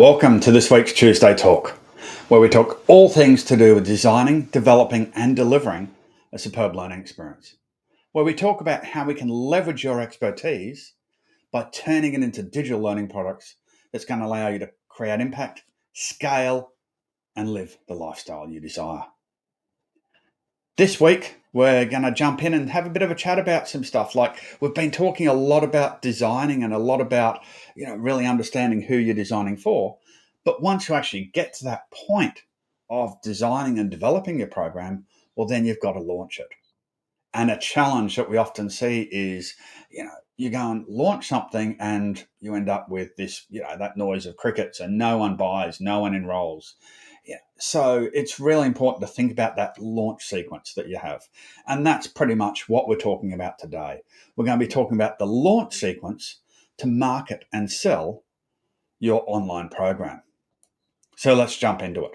Welcome to this week's Tuesday Talk, where we talk all things to do with designing, developing, and delivering a superb learning experience. Where we talk about how we can leverage your expertise by turning it into digital learning products that's going to allow you to create impact, scale, and live the lifestyle you desire. This week, we're going to jump in and have a bit of a chat about some stuff. Like we've been talking a lot about designing and a lot about, really understanding who you're designing for. But once you actually get to that point of designing and developing your program, well, then you've got to launch it. And a challenge that we often see is, you go and launch something and you end up with this, that noise of crickets and no one buys, no one enrolls. Yeah. So it's really important to think about that launch sequence that you have. And that's pretty much what we're talking about today. We're going to be talking about the launch sequence to market and sell your online program. So let's jump into it.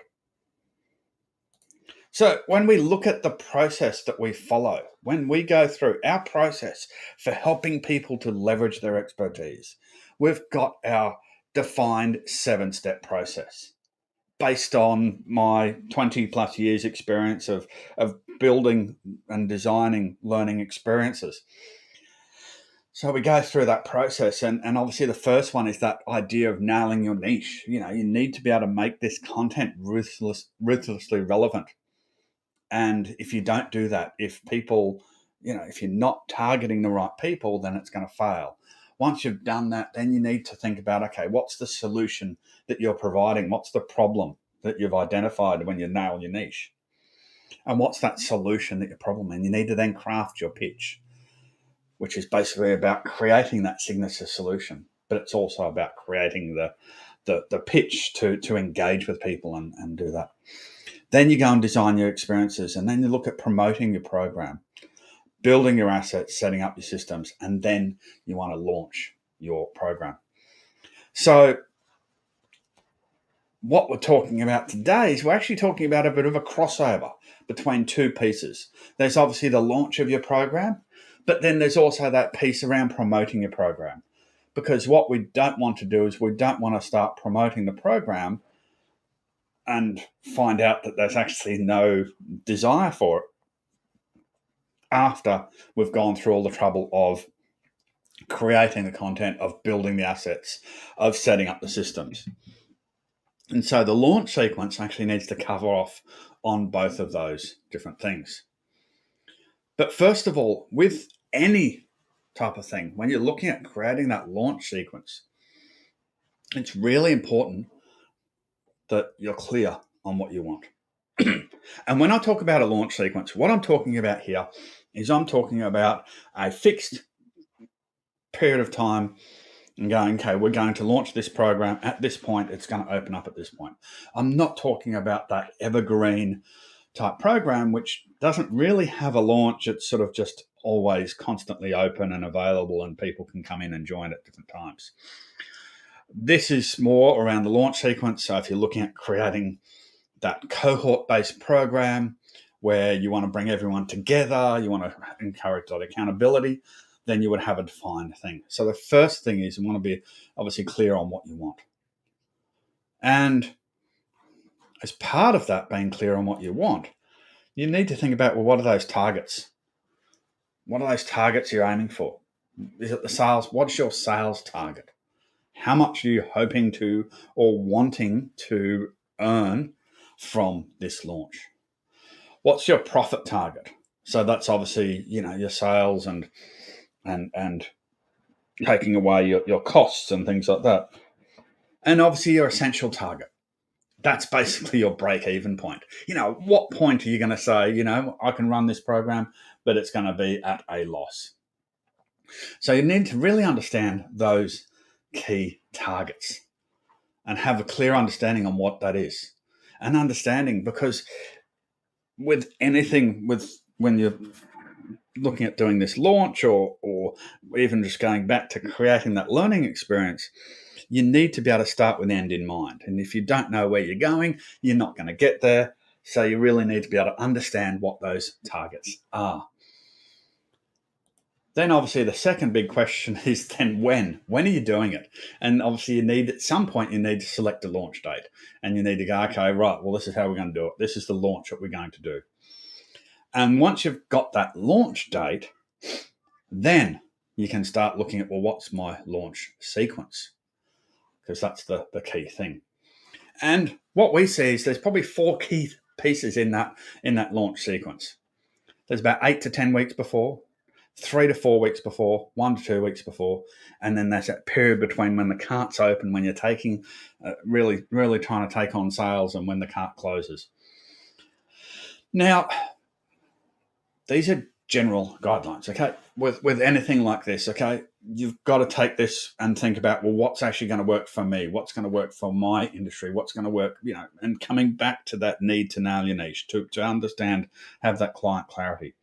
So when we look at the process that we follow, when we go through our process for helping people to leverage their expertise, we've got our defined 7-step process based on my 20 plus years experience of building and designing learning experiences. So we go through that process, and obviously the first one is that idea of nailing your niche. You need to be able to make this content ruthlessly relevant. And if you don't do that, if people, if you're not targeting the right people, then it's going to fail. Once you've done that, then you need to think about, okay, what's the solution that you're providing? What's the problem that you've identified when you nail your niche? And what's that solution that you're problem? And you need to then craft your pitch, which is basically about creating that signature solution. But it's also about creating the pitch to engage with people and do that. Then you go and design your experiences, and then you look at promoting your program, building your assets, setting up your systems, and then you want to launch your program. So what we're talking about today is we're actually talking about a bit of a crossover between two pieces. There's obviously the launch of your program, but then there's also that piece around promoting your program. Because what we don't want to do is we don't want to start promoting the program and find out that there's actually no desire for it after we've gone through all the trouble of creating the content, of building the assets, of setting up the systems. And so the launch sequence actually needs to cover off on both of those different things. But first of all, with any type of thing, when you're looking at creating that launch sequence, it's really important that you're clear on what you want. And when I talk about a launch sequence, what I'm talking about here is I'm talking about a fixed period of time and going, okay, we're going to launch this program at this point. It's going to open up at this point. I'm not talking about that evergreen type program, which doesn't really have a launch. It's sort of just always constantly open and available, and people can come in and join at different times. This is more around the launch sequence. So if you're looking at creating that cohort-based program where you want to bring everyone together, you want to encourage that accountability, then you would have a defined thing. So the first thing is you want to be obviously clear on what you want. And as part of that, being clear on what you want, you need to think about, well, what are those targets? What are those targets you're aiming for? Is it the sales? What's your sales target? How much are you hoping to or wanting to earn from this launch? What's your profit target? So that's obviously, your sales and taking away your costs and things like that. And obviously your essential target. That's basically your break-even point. What point are you going to say, I can run this program, but it's going to be at a loss? So you need to really understand those key targets and have a clear understanding on what that is. And understanding, because with anything, when you're looking at doing this launch or even just going back to creating that learning experience, you need to be able to start with the end in mind. And if you don't know where you're going, you're not going to get there. So you really need to be able to understand what those targets are. Then obviously the second big question is then when? When are you doing it? And obviously you need, at some point, you need to select a launch date. And you need to go, okay, right, well, this is how we're going to do it. This is the launch that we're going to do. And once you've got that launch date, then you can start looking at, well, what's my launch sequence? Because that's the key thing. And what we see is there's probably 4 key pieces in that launch sequence. There's about 8 to 10 weeks before, 3 to 4 weeks before, 1 to 2 weeks before, and then there's that period between when the cart's open, when you're taking, really trying to take on sales, and when the cart closes. Now, these are general guidelines, okay? With anything like this, okay, you've got to take this and think about, well, what's actually going to work for me? What's going to work for my industry? What's going to work, and coming back to that need to nail your niche, to understand, have that client clarity.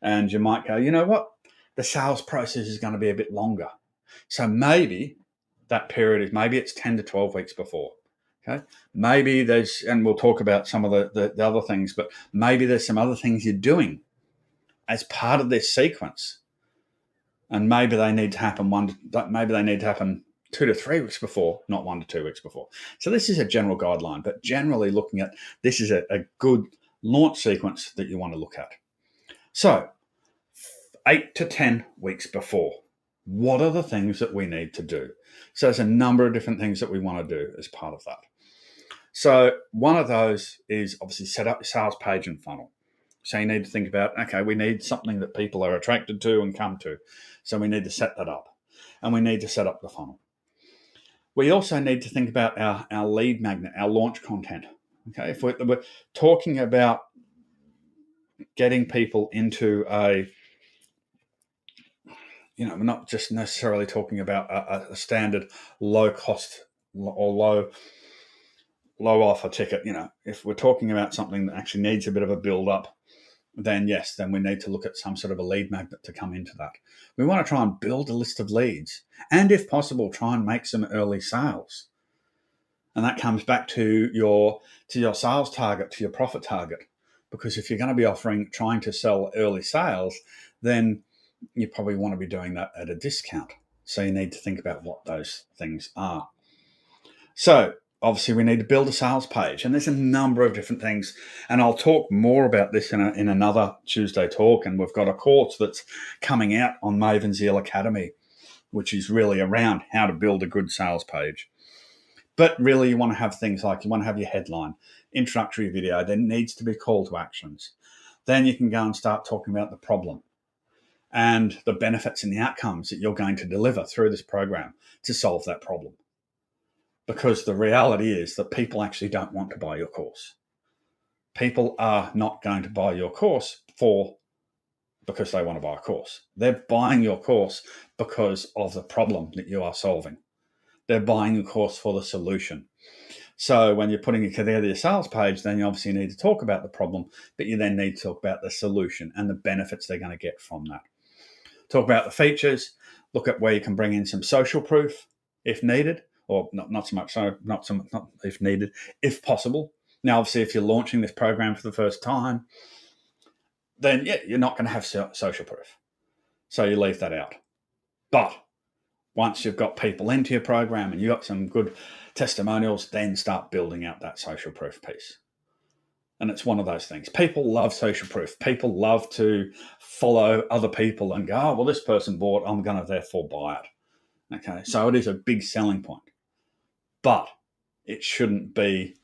And you might go, you know what? The sales process is going to be a bit longer. So maybe that period is, maybe it's 10 to 12 weeks before. Okay. Maybe there's, and we'll talk about some of the other things, but maybe there's some other things you're doing as part of this sequence. And maybe they need to happen 2 to 3 weeks before, not 1 to 2 weeks before. So this is a general guideline, but generally looking at, this is a good launch sequence that you want to look at. So 8 to 10 weeks before, what are the things that we need to do? So there's a number of different things that we want to do as part of that. So one of those is obviously set up your sales page and funnel. So you need to think about, okay, we need something that people are attracted to and come to. So we need to set that up, and we need to set up the funnel. We also need to think about our lead magnet, our launch content. Okay, if we're talking about getting people into we're not just necessarily talking about a standard low cost or low offer ticket. If we're talking about something that actually needs a bit of a build up, then yes, then we need to look at some sort of a lead magnet to come into that. We want to try and build a list of leads, and if possible, try and make some early sales. And that comes back to your sales target, to your profit target. Because if you're going to be trying to sell early sales, then you probably want to be doing that at a discount. So you need to think about what those things are. So obviously we need to build a sales page, and there's a number of different things. And I'll talk more about this in another Tuesday talk. And we've got a course that's coming out on Maven Zeal Academy, which is really around how to build a good sales page. But really, you want to have things like, you want to have your headline, introductory video. There needs to be call to actions. Then you can go and start talking about the problem and the benefits and the outcomes that you're going to deliver through this program to solve that problem. Because the reality is that people actually don't want to buy your course. People are not going to buy your course because they want to buy a course. They're buying your course because of the problem that you are solving. They're buying your course for the solution. So when you're putting together your sales page, then you obviously need to talk about the problem, but you then need to talk about the solution and the benefits they're going to get from that. Talk about the features, look at where you can bring in some social proof if needed, or not so much, not if needed, if possible. Now, obviously, if you're launching this program for the first time, then yeah, you're not going to have social proof. So you leave that out. But once you've got people into your program and you've got some good testimonials, then start building out that social proof piece. And it's one of those things. People love social proof. People love to follow other people and go, oh, well, this person bought, I'm going to therefore buy it. Okay, so it is a big selling point. But it shouldn't be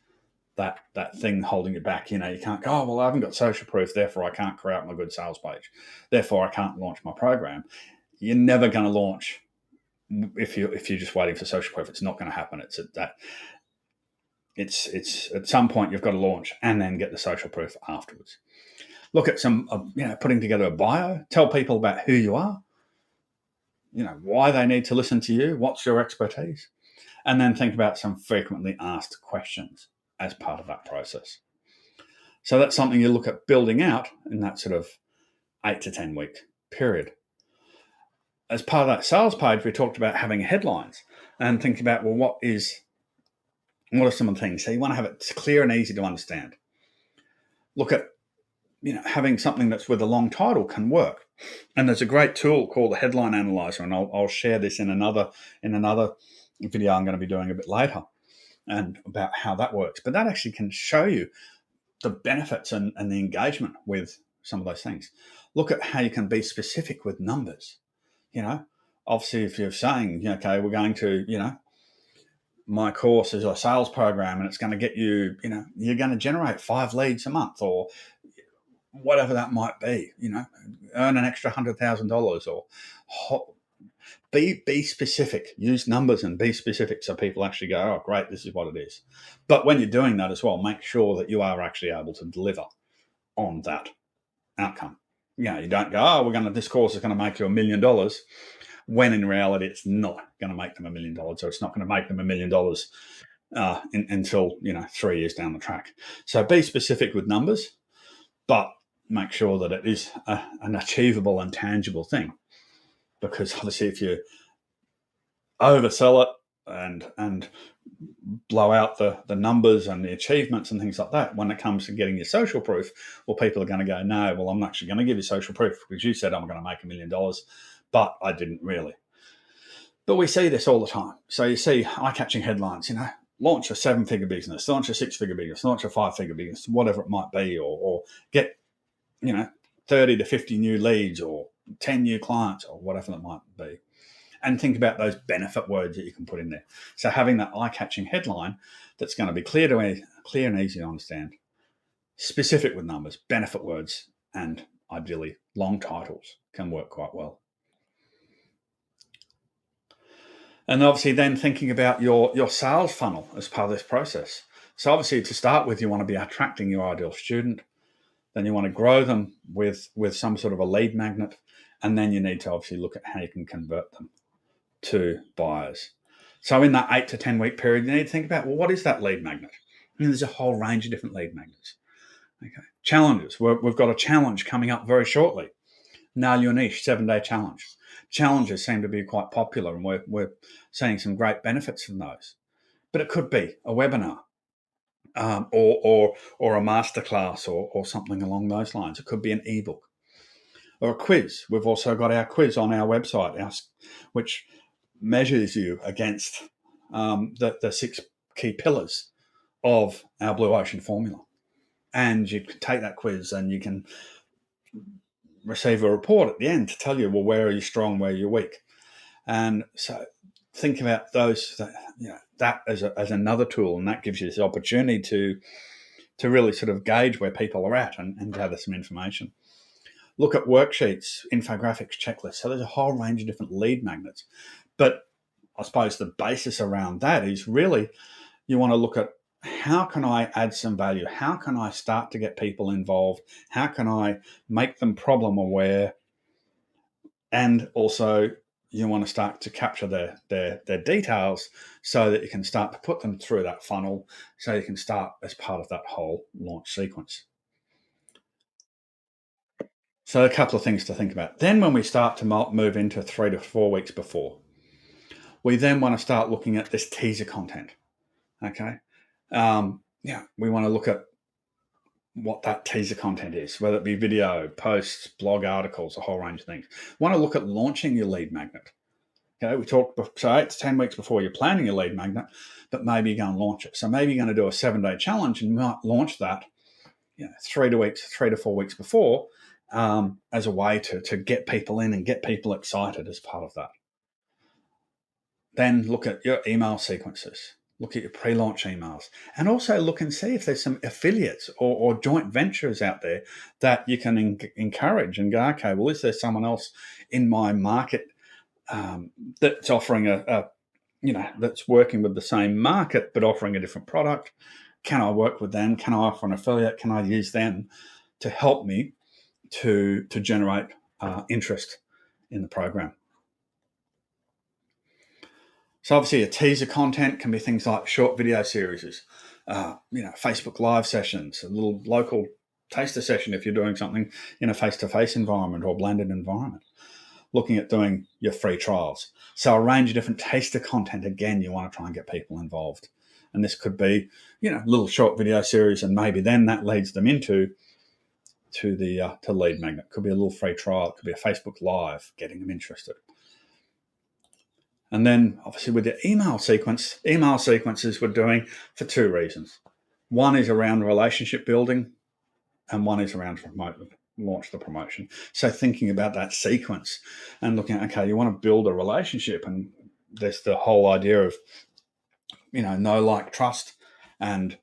that thing holding you back. You can't go, oh, well, I haven't got social proof, therefore I can't create my good sales page. Therefore, I can't launch my program. You're never going to launch if you're just waiting for social proof. It's not going to happen. It's at some point you've got to launch and then get the social proof afterwards. Look at some, putting together a bio. Tell people about who you are. Why they need to listen to you. What's your expertise, and then think about some frequently asked questions as part of that process. So that's something you look at building out in that sort of 8 to 10 week period. As part of that sales page, we talked about having headlines and think about, well, what are some of the things? So you want to have it clear and easy to understand. Look at, having something that's with a long title can work. And there's a great tool called the Headline Analyzer, and I'll share this in another video I'm going to be doing a bit later, and about how that works. But that actually can show you the benefits and the engagement with some of those things. Look at how you can be specific with numbers. Obviously, if you're saying, okay, we're going to, my course is a sales program and it's going to get you, you're going to generate 5 leads a month, or whatever that might be, earn an extra $100,000, or be specific. Use numbers and be specific so people actually go, oh, great, this is what it is. But when you're doing that as well, make sure that you are actually able to deliver on that outcome. You don't go, oh, this course is going to make you $1 million, when in reality it's not going to make them $1 million, or it's not going to make them $1 million until 3 years down the track. So be specific with numbers, but make sure that it is an achievable and tangible thing. Because obviously, if you oversell it and blow out the numbers and the achievements and things like that, when it comes to getting your social proof, well, people are going to go, no, well, I'm actually going to give you social proof because you said I'm going to make $1 million, but I didn't really. But we see this all the time. So you see eye-catching headlines, launch a 7-figure business, launch a 6-figure business, launch a 5-figure business, whatever it might be, or get 30 to 50 new leads, or 10 new clients, or whatever that might be. And think about those benefit words that you can put in there. So having that eye-catching headline that's going to be clear and easy to understand, specific with numbers, benefit words, and ideally long titles can work quite well. And obviously then thinking about your sales funnel as part of this process. So obviously, to start with, you want to be attracting your ideal student. Then you want to grow them with some sort of a lead magnet. And then you need to obviously look at how you can convert them to buyers. So in that 8 to 10 week period, you need to think about, well, what is that lead magnet? There's a whole range of different lead magnets. Okay. Challenges. We've got a challenge coming up very shortly. Nail your niche, 7-day challenge. Challenges seem to be quite popular, and we're seeing some great benefits from those. But it could be a webinar, or a masterclass, or something along those lines. It could be an ebook or a quiz. We've also got our quiz on our website, which measures you against the 6 key pillars of our Blue Ocean formula. And you can take that quiz and you can receive a report at the end to tell you, well, where are you strong, where are you weak? And so think about those, that as another tool, and that gives you this opportunity to really sort of gauge where people are at and gather some information. Look at worksheets, infographics, checklists. So there's a whole range of different lead magnets. But I suppose the basis around that is really you want to look at, how can I add some value? How can I start to get people involved? How can I make them problem aware? And also, you want to start to capture their details so that you can start to put them through that funnel, so you can start as part of that whole launch sequence. So a couple of things to think about. Then when we start to move into 3 to 4 weeks before, we then want to start looking at this teaser content. Okay. We want to look at what that teaser content is, whether it be video, posts, blog articles, a whole range of things. We want to look at launching your lead magnet. Okay, we talked, so 8 to 10 weeks before you're planning your lead magnet, but maybe you're going to launch it. So maybe you're going to do a 7-day challenge and might launch that 3 to 4 weeks before, as a way to get people in and get people excited as part of that. Then look at your email sequences. Look at your pre-launch emails, and also look and see if there's some affiliates or joint ventures out there that you can encourage and go, okay, well, is there someone else in my market that's offering that's working with the same market but offering a different product? Can I work with them? Can I offer an affiliate? Can I use them to help me to generate interest in the program? So obviously, a teaser content can be things like short video series, Facebook Live sessions, a little local taster session if you're doing something in a face-to-face environment or blended environment. Looking at doing your free trials. So a range of different taster content. Again, you want to try and get people involved. And this could be, little short video series, and maybe then that leads them into to Lead Magnet. Could be a little free trial. It could be a Facebook Live, getting them interested. And then obviously with the email sequences we're doing for two reasons. One is around relationship building, and one is around launch the promotion. So thinking about that sequence and looking at, okay, you want to build a relationship, and there's the whole idea of, know, like, trust, and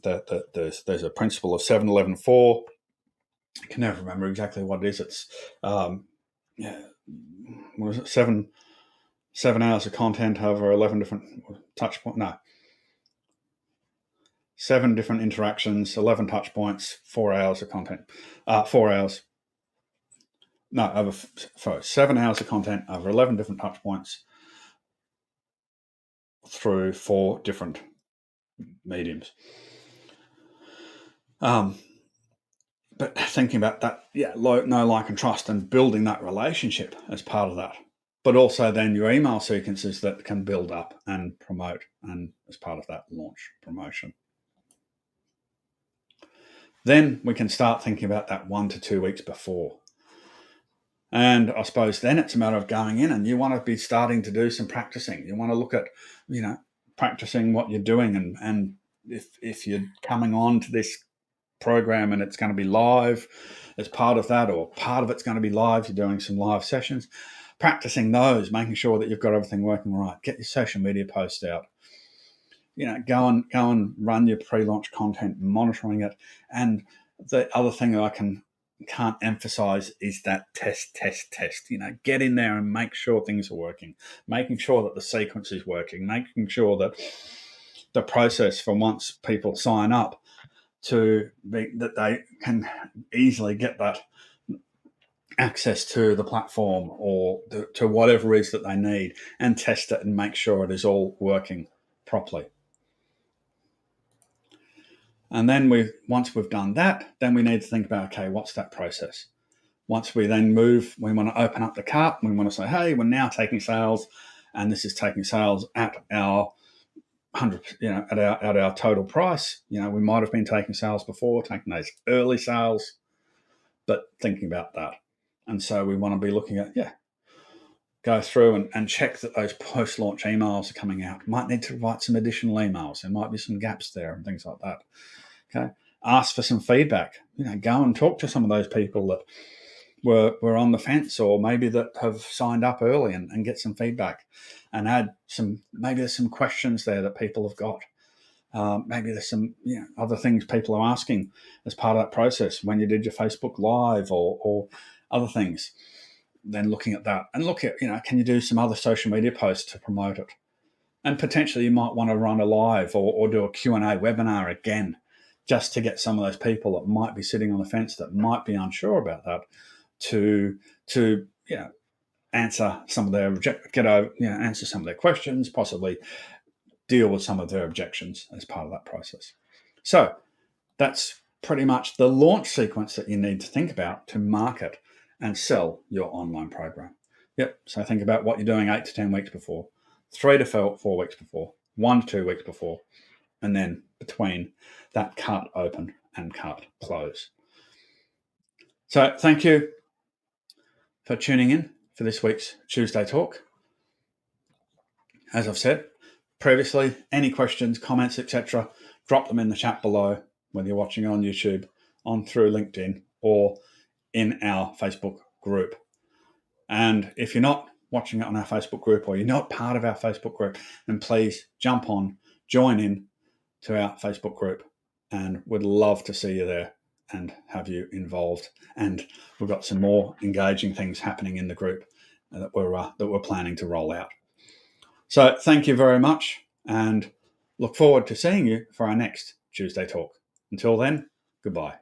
there's a principle of 7-11-4. I can never remember exactly what it is. It's what is it? 7 hours of content over 11 different touch points. No, 7 different interactions, 11 touch points, 4 hours of content. 4 hours. No, 7 hours of content over 11 different touch points through 4 different mediums. But thinking about that, know, like, and trust, and building that relationship as part of that. But also then your email sequences that can build up and promote, and as part of that launch promotion. Then we can start thinking about that 1 to 2 weeks before. And I suppose then it's a matter of going in, and you want to be starting to do some practicing. You want to look at, practicing what you're doing. And if you're coming on to this program and it's going to be live as part of that, or part of it's going to be live, you're doing some live sessions, practicing those, making sure that you've got everything working right. Get your social media posts out. Go and run your pre-launch content, monitoring it. And the other thing that I can't emphasize is that test. Get in there and make sure things are working, making sure that the sequence is working, making sure that the process from once people sign up that they can easily get that access to the platform or to whatever it is that they need, and test it and make sure it is all working properly. And then once we've done that, then we need to think about, okay, what's that process? Once we then move, we want to open up the cart. We want to say, hey, we're now taking sales, and this is taking sales at our 100, at our total price. We might have been taking sales before, taking those early sales, but thinking about that. And so we want to be looking at, go through and check that those post-launch emails are coming out. Might need to write some additional emails. There might be some gaps there and things like that. Okay. Ask for some feedback. Go and talk to some of those people that were on the fence, or maybe that have signed up early, and get some feedback, and add maybe there's some questions there that people have got. Maybe there's some other things people are asking as part of that process when you did your Facebook Live or other things. Then looking at that, and look at, can you do some other social media posts to promote it? And potentially you might want to run a live or do a Q&A webinar again, just to get some of those people that might be sitting on the fence, that might be unsure about that, to answer some of their answer some of their questions, possibly deal with some of their objections as part of that process. So that's pretty much the launch sequence that you need to think about to market and sell your online program. So think about what you're doing 8 to 10 weeks before, 3 to 4 weeks before, 1 to 2 weeks before, and then between that cart open and cart close. So thank you for tuning in for this week's Tuesday Talk. As I've said previously, any questions, comments, etc., drop them in the chat below, whether you're watching on YouTube, on through LinkedIn, or in our Facebook group. And if you're not watching it on our Facebook group, or you're not part of our Facebook group, then please jump on, join in to our Facebook group, and we'd love to see you there and have you involved. And we've got some more engaging things happening in the group that we're planning to roll out. So thank you very much, and look forward to seeing you for our next Tuesday Talk. Until then, goodbye.